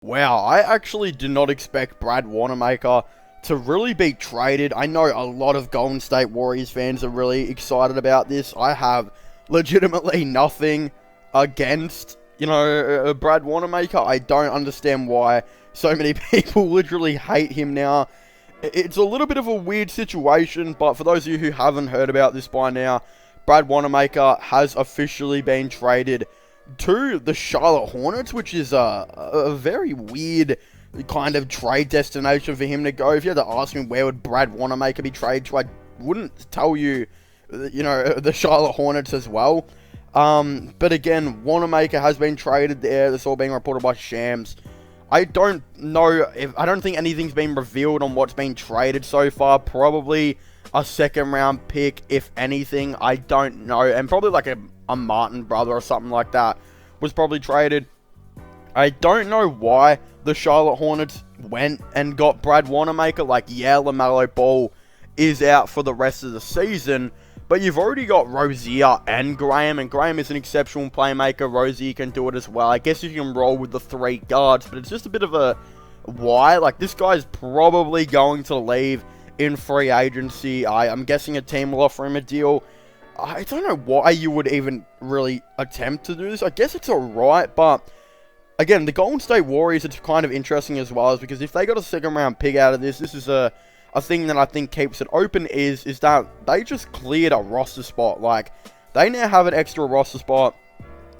Wow, I actually did not expect Brad Wanamaker to really be traded. I know a lot of Golden State Warriors fans are really excited about this. I have legitimately nothing against, Brad Wanamaker. I don't understand why so many people literally hate him now. It's a little bit of a weird situation, but for those of you who haven't heard about this by now, Brad Wanamaker has officially been traded to the Charlotte Hornets, which is a very weird kind of trade destination for him to go. If you had to ask me where would Brad Wanamaker be traded to, I wouldn't tell you, the Charlotte Hornets as well. But again, Wanamaker has been traded there. This all being reported by Shams. I don't think anything's been revealed on what's been traded so far. Probably a second round pick, if anything. I don't know. And probably like a Martin brother or something like that was probably traded. I don't know why the Charlotte Hornets went and got Brad Wanamaker. Like, yeah, LaMelo Ball is out for the rest of the season, but you've already got Rozier and Graham is an exceptional playmaker. Rozier can do it as well. I guess you can roll with the three guards, but it's just a bit of a why. Like, this guy's probably going to leave in free agency. I'm guessing a team will offer him a deal. I don't know why you would even really attempt to do this. I guess it's alright, but again, the Golden State Warriors, it's kind of interesting as well, is because if they got a second round pick out of this is a thing that I think keeps it open is that they just cleared a roster spot. Like, they now have an extra roster spot.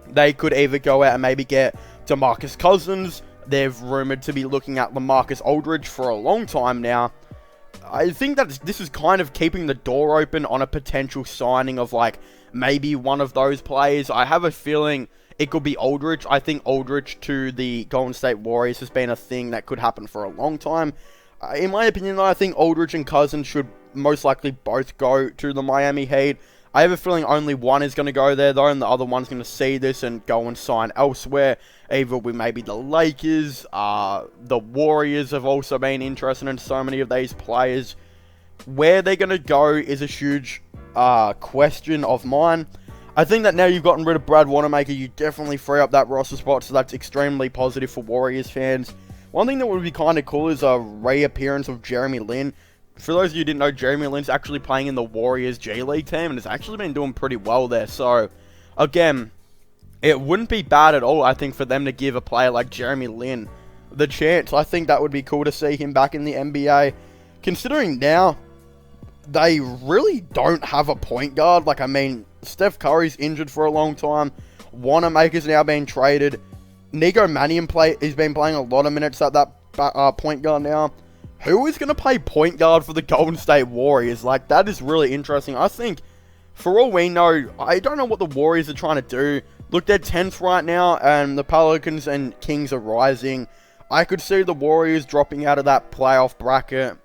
They could either go out and maybe get DeMarcus Cousins. They've rumored to be looking at LaMarcus Aldridge for a long time now. I think that this is kind of keeping the door open on a potential signing of, like, maybe one of those players. I have a feeling it could be Aldridge. I think Aldridge to the Golden State Warriors has been a thing that could happen for a long time. In my opinion, though, I think Aldridge and Cousins should most likely both go to the Miami Heat. I have a feeling only one is going to go there, though, and the other one's going to see this and go and sign elsewhere. Either with maybe the Lakers, the Warriors have also been interested in so many of these players. Where they're going to go is a huge question of mine. I think that now you've gotten rid of Brad Wanamaker, you definitely free up that roster spot, so that's extremely positive for Warriors fans. One thing that would be kind of cool is a reappearance of Jeremy Lin. For those of you who didn't know, Jeremy Lin's actually playing in the Warriors G League team and has actually been doing pretty well there. So, again, it wouldn't be bad at all, I think, for them to give a player like Jeremy Lin the chance. I think that would be cool to see him back in the NBA. Considering now, they really don't have a point guard. Like, I mean, Steph Curry's injured for a long time. Wanamaker's now being traded. Nico Mannion he's been playing a lot of minutes at that point guard now. Who is going to play point guard for the Golden State Warriors? Like, that is really interesting. I think, for all we know, I don't know what the Warriors are trying to do. Look, they're 10th right now, and the Pelicans and Kings are rising. I could see the Warriors dropping out of that playoff bracket,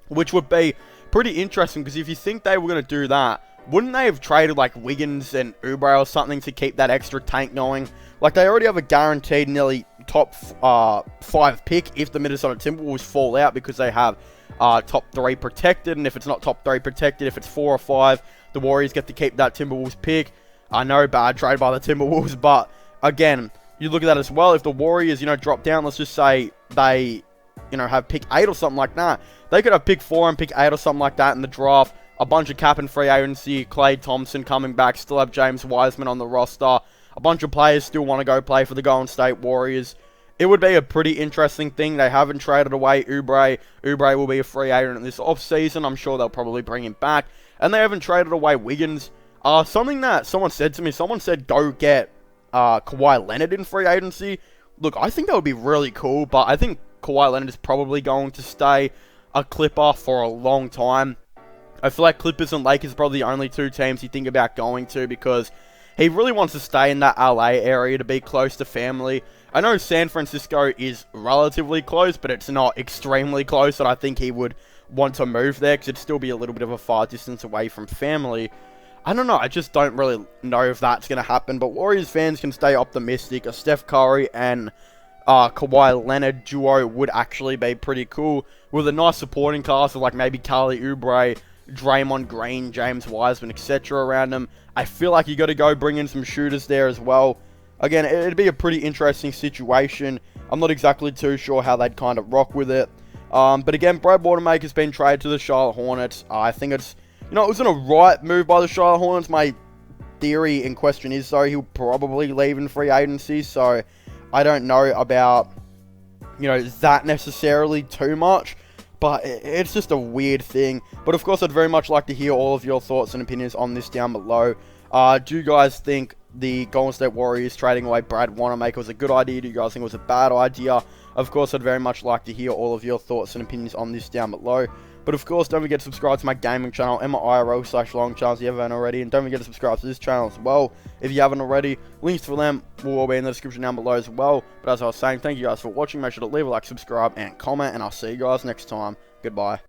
which would be pretty interesting, because if you think they were going to do that, wouldn't they have traded, like, Wiggins and Oubre or something to keep that extra tank going? Like, they already have a guaranteed nearly top 5 pick if the Minnesota Timberwolves fall out, because they have top 3 protected, and if it's not top 3 protected, if it's 4 or 5, the Warriors get to keep that Timberwolves pick. I know, bad trade by the Timberwolves, but again, you look at that as well. If the Warriors, drop down, let's just say they, have pick 8 or something like that. They could have pick 4 and pick 8 or something like that in the draft. A bunch of cap and free agency, Klay Thompson coming back, still have James Wiseman on the roster. A bunch of players still want to go play for the Golden State Warriors. It would be a pretty interesting thing. They haven't traded away Oubre. Oubre will be a free agent this offseason. I'm sure they'll probably bring him back. And they haven't traded away Wiggins. Something that someone said to me, someone said go get Kawhi Leonard in free agency. Look, I think that would be really cool, but I think Kawhi Leonard is probably going to stay a Clipper for a long time. I feel like Clippers and Lakers are probably the only two teams you think about going to, because he really wants to stay in that LA area to be close to family. I know San Francisco is relatively close, but it's not extremely close, and I think he would want to move there because it'd still be a little bit of a far distance away from family. I don't know, I just don't really know if that's going to happen, but Warriors fans can stay optimistic. A Steph Curry and Kawhi Leonard duo would actually be pretty cool, with a nice supporting cast of like maybe Kelly Oubre, Draymond Green, James Wiseman, etc. around them. I feel like you got to go bring in some shooters there as well. Again, it'd be a pretty interesting situation. I'm not exactly too sure how they'd kind of rock with it. But again, Brad Wanamaker's been traded to the Charlotte Hornets. I think it's, it was an alright move by the Charlotte Hornets. My theory in question is, though, he'll probably leave in free agency. So I don't know about, that necessarily too much. But it's just a weird thing. But of course, I'd very much like to hear all of your thoughts and opinions on this down below. Do you guys think the Golden State Warriors trading away Brad Wanamaker was a good idea? Do you guys think it was a bad idea? Of course, I'd very much like to hear all of your thoughts and opinions on this down below. But of course, don't forget to subscribe to my gaming channel and my IRL/long channels if you haven't already. And don't forget to subscribe to this channel as well if you haven't already. Links for them will all be in the description down below as well. But as I was saying, thank you guys for watching. Make sure to leave a like, subscribe, and comment. And I'll see you guys next time. Goodbye.